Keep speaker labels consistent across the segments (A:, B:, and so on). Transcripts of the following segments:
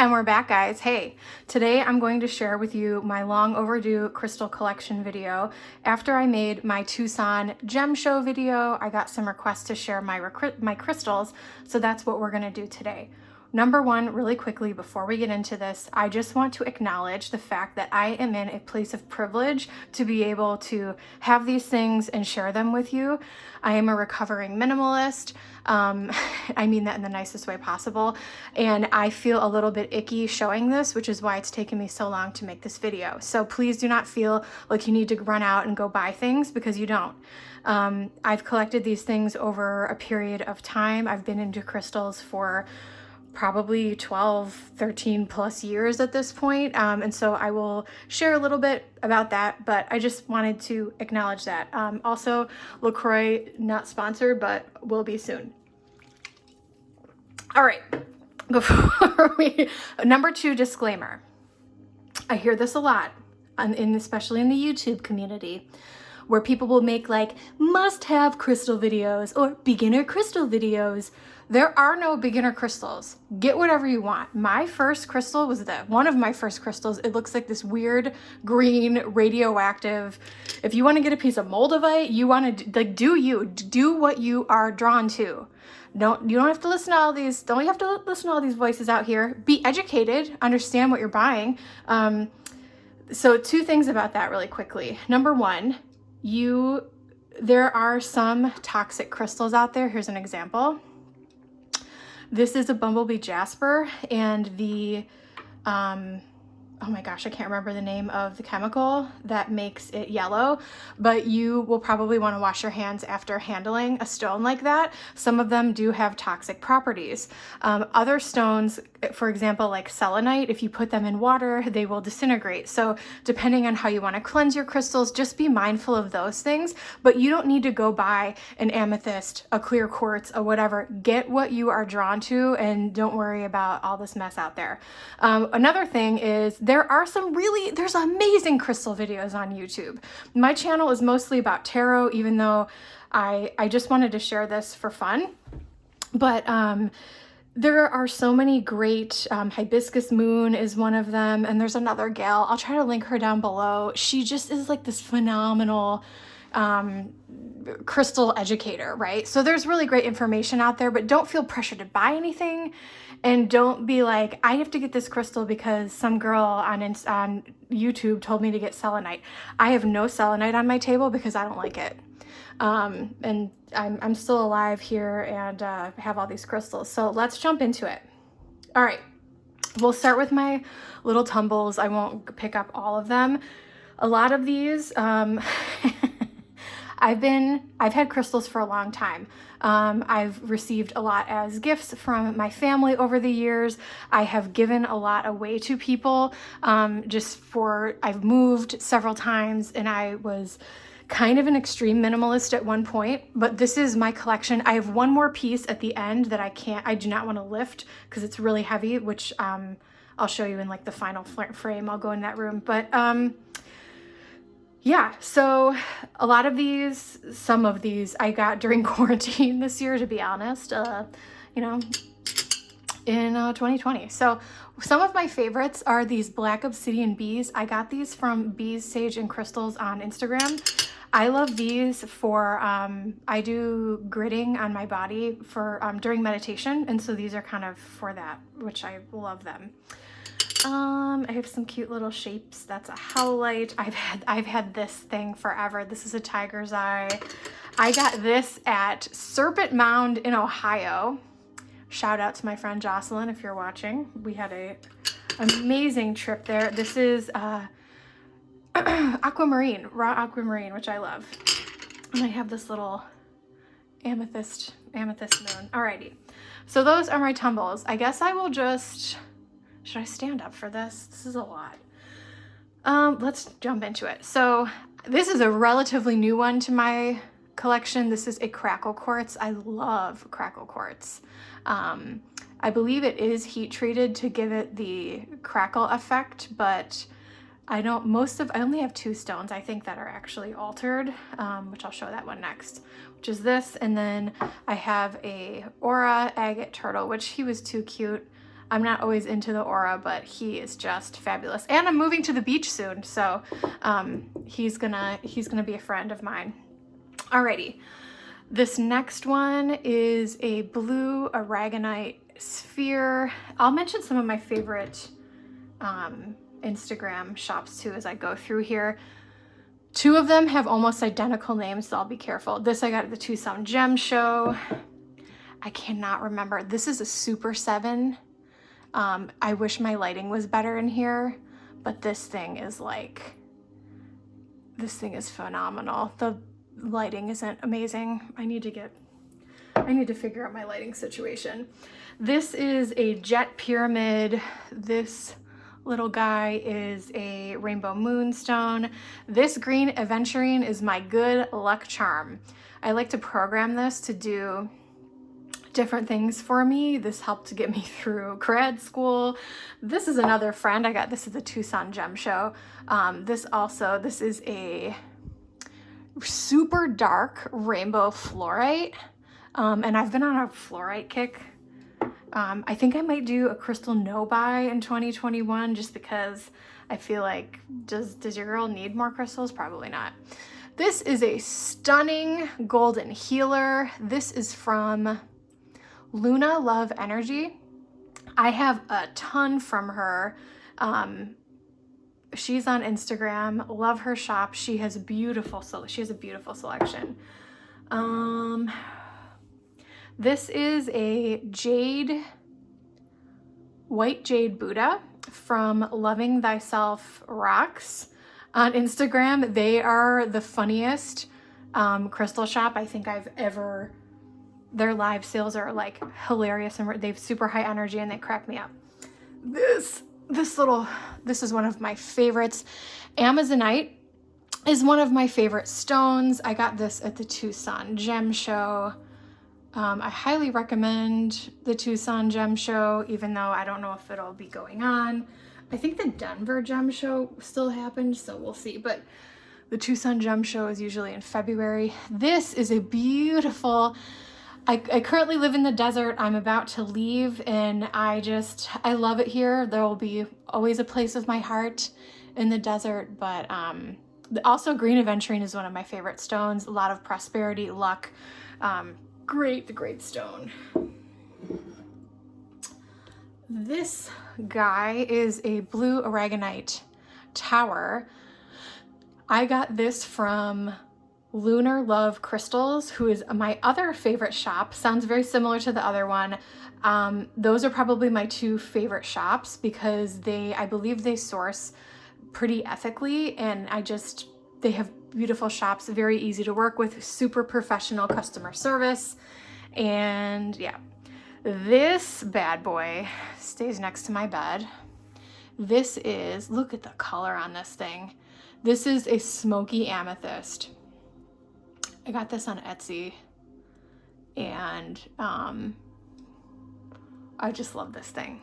A: And we're back, guys. Hey, today I'm going to share with you my long overdue crystal collection video. After I made my Tucson gem show video, I got some requests to share my crystals, so that's what we're going to do today. Number one, really quickly before we get into this, I just want to acknowledge the fact that I am in a place of privilege to be able to have these things and share them with you. I am a recovering minimalist. I mean that in the nicest way possible. And I feel a little bit icky showing this, which is why it's taken me so long to make this video. So please do not feel like you need to run out and go buy things, because you don't. I've collected these things over a period of time. I've been into crystals for probably 12, 13 plus years at this point. And so I will share a little bit about that, but I just wanted to acknowledge that. Also, LaCroix, not sponsored, but will be soon. All right, number two disclaimer. I hear this a lot, especially in the YouTube community, where people will make like must-have crystal videos or beginner crystal videos. There are no beginner crystals. Get whatever you want. My first crystal was one of my first crystals. It looks like this weird green radioactive. If you want to get a piece of moldavite, you want to like do what you are drawn to. You don't have to listen to all these. Don't have to listen to all these voices out here. Be educated. Understand what you're buying. So two things about that really quickly. Number one, there are some toxic crystals out there. Here's an example. This is a bumblebee jasper, and oh my gosh, I can't remember the name of the chemical that makes it yellow, but you will probably want to wash your hands after handling a stone like that. Some of them do have toxic properties. Other stones, for example, like selenite, if you put them in water, they will disintegrate. So depending on how you want to cleanse your crystals, just be mindful of those things, but you don't need to go buy an amethyst, a clear quartz, or whatever. Get what you are drawn to and don't worry about all this mess out there. Another thing is there's amazing crystal videos on YouTube. My channel is mostly about tarot, even though I just wanted to share this for fun. But there are so many great, Hibiscus Moon is one of them, and there's another gal, I'll try to link her down below. She just is like this phenomenal crystal educator, right? So there's really great information out there, but don't feel pressure to buy anything, and don't be like, I have to get this crystal because some girl on YouTube told me to get selenite. I have no selenite on my table because I don't like it. And I'm still alive here and have all these crystals. So let's jump into it. All right, we'll start with my little tumbles. I won't pick up all of them. A lot of these, I've had crystals for a long time. I've received a lot as gifts from my family over the years. I have given a lot away to people, I've moved several times, and I was kind of an extreme minimalist at one point, but this is my collection. I have one more piece at the end that I do not want to lift because it's really heavy, which I'll show you in like the final frame. I'll go in that room, but yeah, so a lot of these, some of these I got during quarantine this year, to be honest, in 2020. So some of my favorites are these black obsidian bees. I got these from Bees, Sage, and Crystals on Instagram. I love these for, I do gritting on my body for during meditation, and so these are kind of for that, which I love them. I have some cute little shapes. That's a howlite. I've had this thing forever. This is a tiger's eye. I got this at Serpent Mound in Ohio. Shout out to my friend Jocelyn if you're watching. We had a amazing trip there. This is aquamarine, raw aquamarine, which I love. And I have this little amethyst moon. Alrighty. So those are my tumbles. I guess I will just... Should I stand up for this? This is a lot. Let's jump into it. So this is a relatively new one to my collection. This is a crackle quartz. I love crackle quartz. I believe it is heat treated to give it the crackle effect, but I only have two stones, I think, that are actually altered, which I'll show that one next, which is this. And then I have a Aura agate turtle, which he was too cute. I'm not always into the aura, but he is just fabulous. And I'm moving to the beach soon, so he's gonna be a friend of mine. Alrighty, this next one is a blue aragonite sphere. I'll mention some of my favorite Instagram shops too as I go through here. Two of them have almost identical names, so I'll be careful. This I got at the Tucson Gem Show. I cannot remember. This is a Super 7. I wish my lighting was better in here, but this thing is phenomenal. The lighting isn't amazing. I need to figure out my lighting situation. This is a jet pyramid. This little guy is a rainbow moonstone. This green aventurine is my good luck charm. I like to program this to do different things for me. This helped to get me through grad school. This is another friend. I got this at the Tucson Gem Show. This is a super dark rainbow fluorite. And I've been on a fluorite kick. I think I might do a crystal no-buy in 2021 just because I feel like, does your girl need more crystals? Probably not. This is a stunning golden healer. This is from Luna Love Energy. I have a ton from her. She's on Instagram. Love her shop. She has a beautiful selection. This is a white jade Buddha from Loving Thyself Rocks on Instagram. They are the funniest crystal shop I think I've ever. Their live sales are like hilarious and they've super high energy and they crack me up. This is one of my favorites. Amazonite is one of my favorite stones. I got this at the Tucson Gem Show. I highly recommend the Tucson Gem Show, even though I don't know if it'll be going on. I think the Denver Gem Show still happened, so we'll see. But the Tucson Gem Show is usually in February. This is a beautiful, I currently live in the desert. I'm about to leave and I love it here. There will be always a place of my heart in the desert, but also green aventurine is one of my favorite stones. A lot of prosperity, luck. Great stone. This guy is a blue aragonite tower. I got this from Lunar Love Crystals, who is my other favorite shop. Sounds very similar to the other one. Those are probably my two favorite shops because I believe they source pretty ethically, and they have beautiful shops, very easy to work with, super professional customer service. And yeah, this bad boy stays next to my bed. Look at the color on this thing. This is a smoky amethyst. I got this on Etsy and I just love this thing.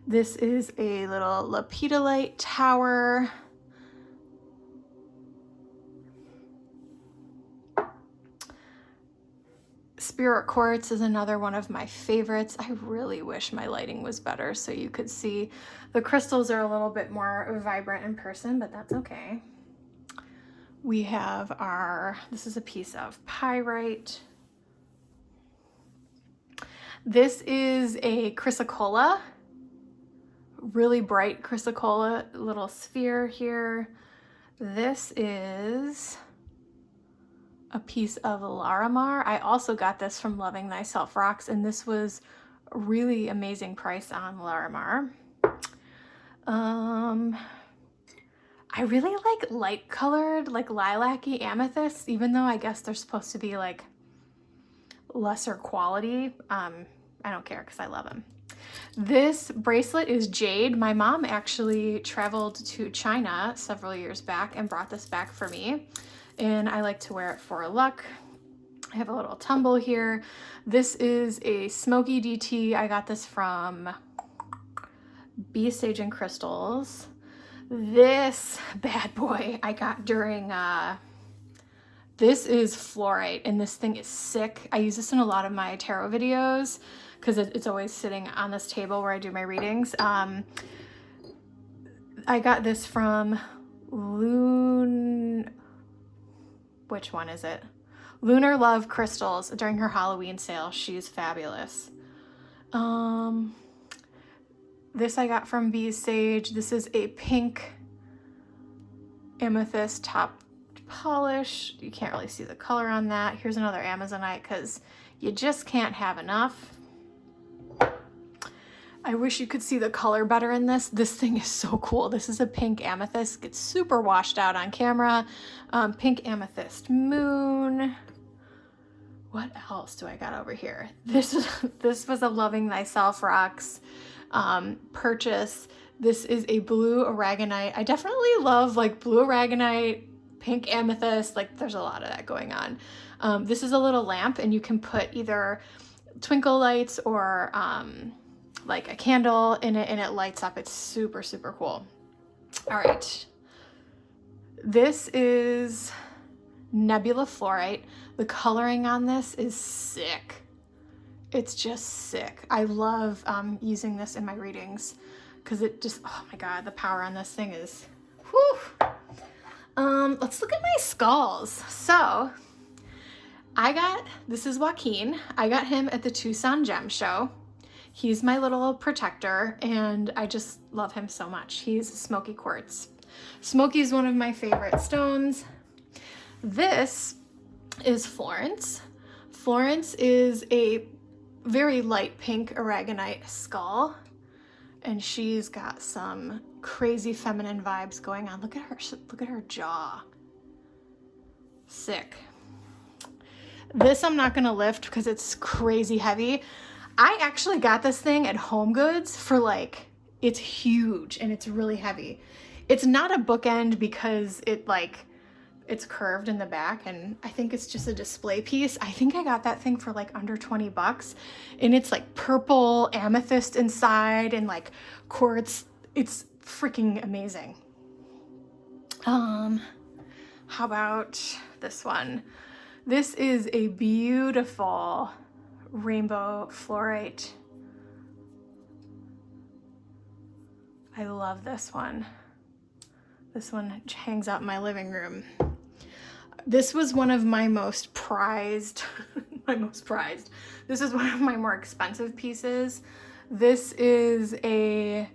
A: This is a little lepidolite tower. Spirit quartz is another one of my favorites. I really wish my lighting was better so you could see. The crystals are a little bit more vibrant in person, but that's okay. We have this is a piece of pyrite. This is a chrysocolla, really bright chrysocolla little sphere here. This is a piece of Larimar. I also got this from Loving Thyself Rocks, and this was a really amazing price on Larimar. I really like light colored, like lilac-y amethysts, even though I guess they're supposed to be like lesser quality. I don't care because I love them. This bracelet is jade. My mom actually traveled to China several years back and brought this back for me, and I like to wear it for luck. I have a little tumble here. This is a smoky DT. I got this from Bee Sage and Crystals. This bad boy I got during, this is fluorite, and this thing is sick. I use this in a lot of my tarot videos because it's always sitting on this table where I do my readings. I got this from which one is it? Lunar Love Crystals during her Halloween sale. She's fabulous. This I got from Bees Sage. This is a pink amethyst top polish. You can't really see the color on that. Here's another Amazonite because you just can't have enough. I wish you could see the color better in this. This thing is so cool. This is a pink amethyst. Gets super washed out on camera. Pink amethyst moon. What else do I got over here? This was a Loving Thyself Rocks purchase. This is a blue aragonite. I definitely love like blue aragonite, pink amethyst. Like there's a lot of that going on. This is a little lamp, and you can put either twinkle lights or like a candle in it, and it lights up. It's super, super cool. All right. This is Nebula Fluorite. The coloring on this is sick. It's just sick. I love using this in my readings because it just, oh my God, the power on this thing is, whew. Let's look at my skulls. So this is Joaquin. I got him at the Tucson Gem Show. He's my little protector, and I just love him so much. He's smoky quartz. Smoky is one of my favorite stones. This is Florence. Florence is a very light pink aragonite skull, and she's got some crazy feminine vibes going on. Look at her jaw. Sick. This I'm not gonna lift because it's crazy heavy. I actually got this thing at Home Goods for like, it's huge and it's really heavy. It's not a bookend because it's curved in the back, and I think it's just a display piece. I think I got that thing for like under 20 bucks, and it's like purple amethyst inside and like quartz. It's freaking amazing. How about this one? This is a beautiful rainbow fluorite. I love this one. This one hangs out in my living room. This was one of my most prized, This is one of my more expensive pieces. This is a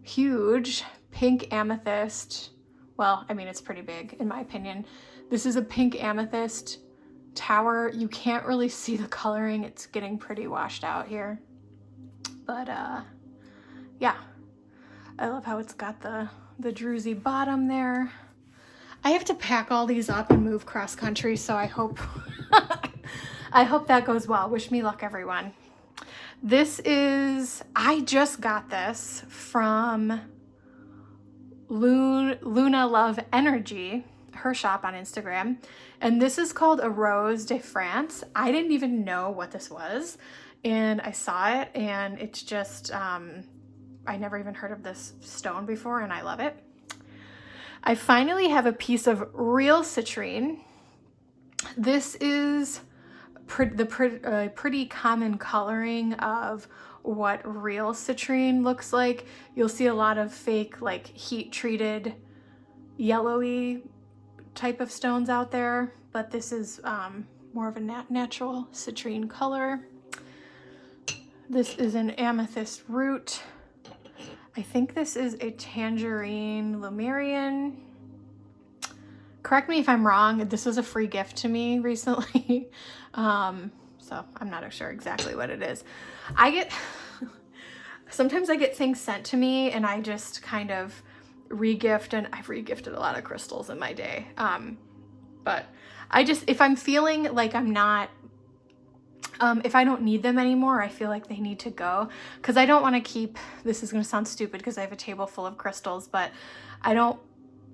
A: huge pink amethyst. Well, I mean, it's pretty big in my opinion. This is a pink amethyst tower. You can't really see the coloring. It's getting pretty washed out here. But yeah, I love how it's got the druzy bottom there. I have to pack all these up and move cross country, so I hope I hope that goes well. Wish me luck, everyone. I just got this from Luna Love Energy, her shop on Instagram, and this is called a Rose de France. I didn't even know what this was, and I saw it, and it's just I never even heard of this stone before, and I love it. I finally have a piece of real citrine. This is pretty common coloring of what real citrine looks like. You'll see a lot of fake, like heat treated yellowy type of stones out there, but this is more of a natural citrine color. This is an amethyst root. I think this is a tangerine Lemurian. Correct me if I'm wrong. This was a free gift to me recently. So I'm not sure exactly what it is. Sometimes I get things sent to me and I just kind of re-gift, and I've re-gifted a lot of crystals in my day. But if I'm feeling like I'm not, if I don't need them anymore, I feel like they need to go, because I don't want to keep, this is going to sound stupid because I have a table full of crystals, but I don't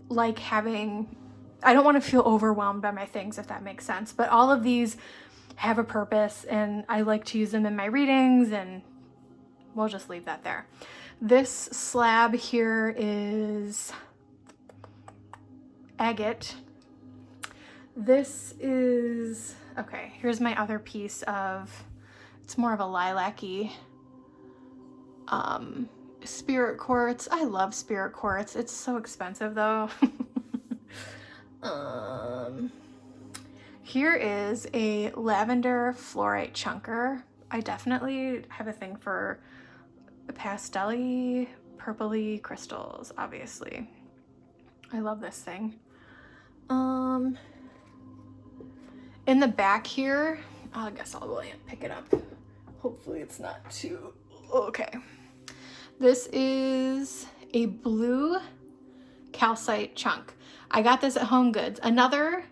A: want to feel overwhelmed by my things, if that makes sense. But all of these have a purpose, and I like to use them in my readings, and we'll just leave that there. This slab here is agate. This is, okay, here's my other piece of It's more of a lilac-y spirit quartz. I love spirit quartz. It's so expensive though. Here is a lavender fluorite chunker. I definitely have a thing for pastel-y, purpley crystals, obviously. I love this thing. In the back here, I guess I'll go and pick it up. Hopefully it's not too, okay. This is a blue calcite chunk. I got this at Home Goods. Another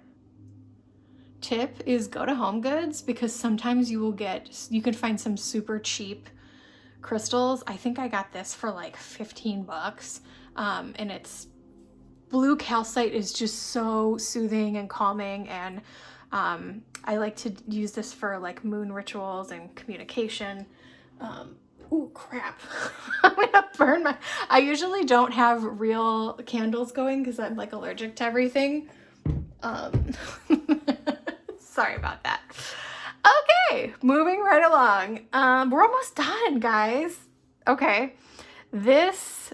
A: tip is go to Home Goods because sometimes you can find some super cheap crystals. I think I got this for like 15 bucks. And it's blue calcite is just so soothing and calming, and I like to use this for like moon rituals and communication. Oh crap. I'm gonna burn my, I usually don't have real candles going because I'm like allergic to everything. Sorry about that. Okay, moving right along. We're almost done, guys. Okay, this,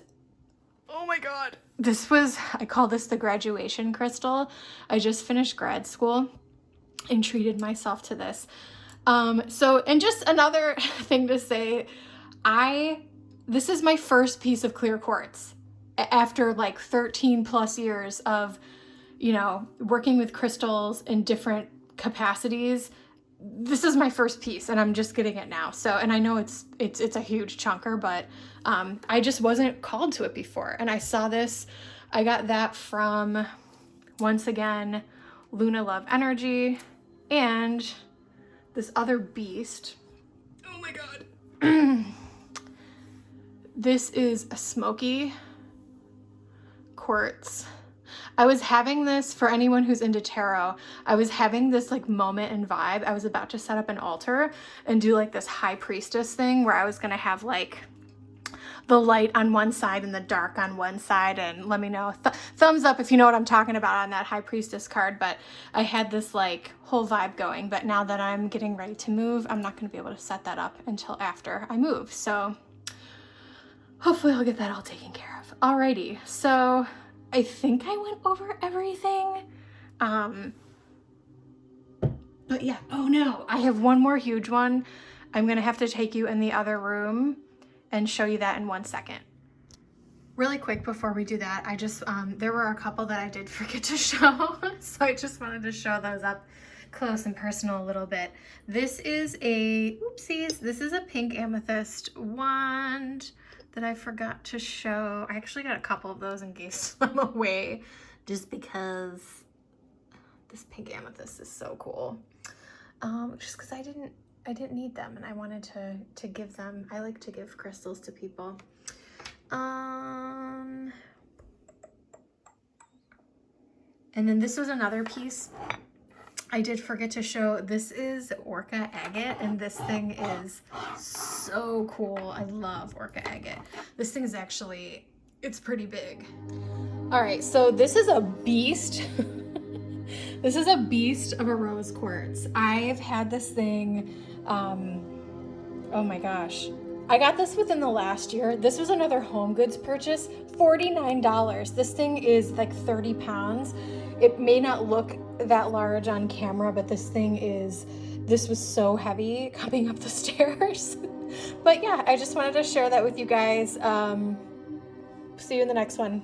A: oh my God. This was, I call this the graduation crystal. I just finished grad school and treated myself to this. So, and just another thing to say, this is my first piece of clear quartz after like 13 plus years of, you know, working with crystals in different capacities. This is my first piece and I'm just getting it now. So, and I know it's a huge chunker, but I just wasn't called to it before. And I saw this, I got that from, once again, Luna Love Energy, and this other beast. Oh my God. This is a smoky quartz. I was having this, for anyone who's into tarot, I was having this like moment and vibe. I was about to set up an altar and do like this high priestess thing where I was gonna have like the light on one side and the dark on one side, and let me know, thumbs up if you know what I'm talking about on that high priestess card. But I had this like whole vibe going, but now that I'm getting ready to move, I'm not gonna be able to set that up until after I move. So hopefully I'll get that all taken care of. Alrighty, so I think I went over everything. But yeah, oh no, I have one more huge one. I'm gonna have to take you in the other room and show you that in 1 second. Really quick before we do that, I just, there were a couple that I did forget to show. So I just wanted to show those up close and personal a little bit. This is a, oopsies, this is a pink amethyst wand that I forgot to show. I actually got a couple of those and gave some away just because this pink amethyst is so cool. Just because I didn't need them and I wanted to give them. I like to give crystals to people. And then this was another piece I did forget to show. This is Orca agate, and this thing is so cool. I love Orca agate. This thing is actually, it's pretty big. All right, so this is a beast. This is a beast of a rose quartz. I've had this thing, oh my gosh. I got this within the last year. This was another Home Goods purchase, $49. This thing is like 30 pounds. It may not look that large on camera, but this was so heavy coming up the stairs. But yeah, I just wanted to share that with you guys. See you in the next one.